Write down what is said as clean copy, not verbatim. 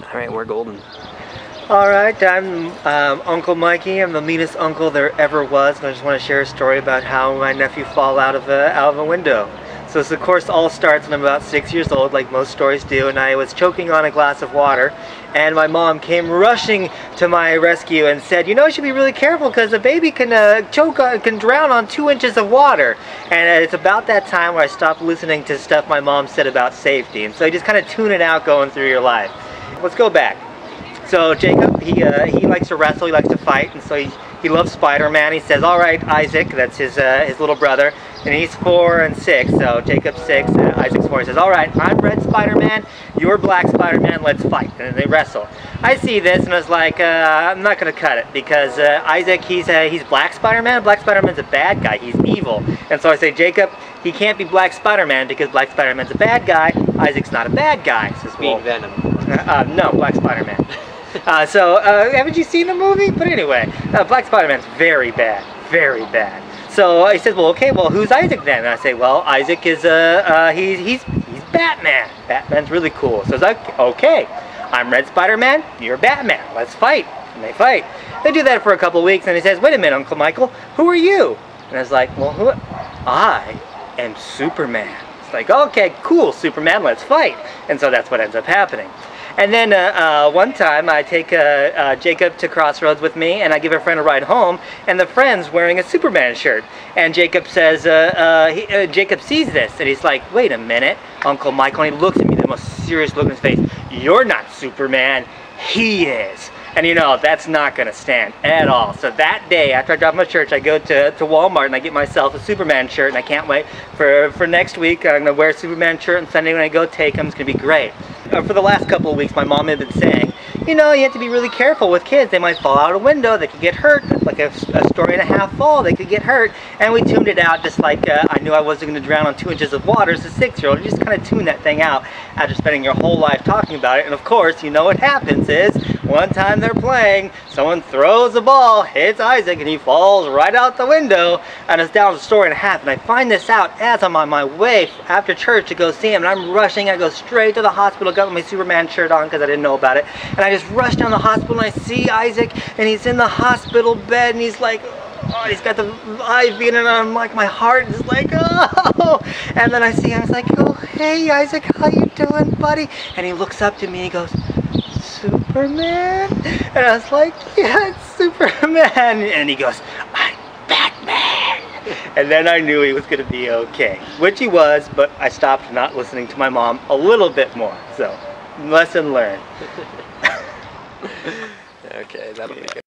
Alright, we're golden. Alright, I'm Uncle Mikey. I'm the meanest uncle there ever was. And I just want to share a story about how my nephew fell out of a window. So this, of course, all starts when I'm about 6 years old, like most stories do, and I was choking on a glass of water, and my mom came rushing to my rescue and said, you know, you should be really careful because a baby can can drown on 2 inches of water. And it's about that time where I stopped listening to stuff my mom said about safety, and so you just kind of tune it out going through your life. Let's go back. So Jacob, he likes to wrestle, he likes to fight, and so he loves Spider-Man. He says, all right, Isaac, that's his little brother, and he's 4 and 6, so Jacob's 6, Isaac's 4. He says, all right, I'm red Spider-Man, you're black Spider-Man, let's fight. And they wrestle. I see this, and I was like, I'm not going to cut it, because Isaac, he's black Spider-Man. Black Spider-Man's a bad guy, he's evil. And so I say, Jacob, he can't be black Spider-Man, because black Spider-Man's a bad guy, Isaac's not a bad guy. He says, well, Venom. no, black Spider-Man. Haven't you seen the movie? But anyway, Black Spider-Man's very bad, very bad. So he says, well, okay, well, who's Isaac then? And I say, well, Isaac is, he's Batman. Batman's really cool. So it's like, okay, I'm Red Spider-Man, you're Batman, let's fight. And they fight. They do that for a couple of weeks, and he says, wait a minute, Uncle Michael, who are you? And I was like, well, I am Superman. It's like, okay, cool, Superman, let's fight. And so that's what ends up happening. And then one time I take Jacob to Crossroads with me, and I give a friend a ride home, and the friend's wearing a Superman shirt. And Jacob says, Jacob sees this, and he's like, wait a minute, Uncle Michael, and he looks at me, the most serious look in his face, you're not Superman, he is. And you know, that's not going to stand at all. So that day, after I drop my church, I go to Walmart and I get myself a Superman shirt, and I can't wait for next week. I'm going to wear a Superman shirt, and Sunday when I go take him, it's going to be great. For the last couple of weeks, my mom had been saying, you know, you have to be really careful with kids. They might fall out a window, they could get hurt. Like a story and a half fall, they could get hurt. And we tuned it out just like I knew I wasn't going to drown on 2 inches of water as a 6-year-old. You just kind of tune that thing out after spending your whole life talking about it. And of course, you know what happens is, one time they're playing, someone throws a ball, hits Isaac, and he falls right out the window, and it's down a story and a half. And I find this out as I'm on my way after church to go see him, and I'm rushing. I go straight to the hospital, got my Superman shirt on because I didn't know about it, and I just rush down the hospital, and I see Isaac, and he's in the hospital bed, and he's like, oh, he's got the IV in it, and I'm like, my heart is like, oh. And then I see him, it's like, oh, hey Isaac, how you doing, buddy? And he looks up to me, and he goes, Superman? And I was like, yeah, it's Superman. And he goes, I'm Batman. And then I knew he was going to be okay, which he was, but I stopped not listening to my mom a little bit more. So, lesson learned. Okay, that'll be good.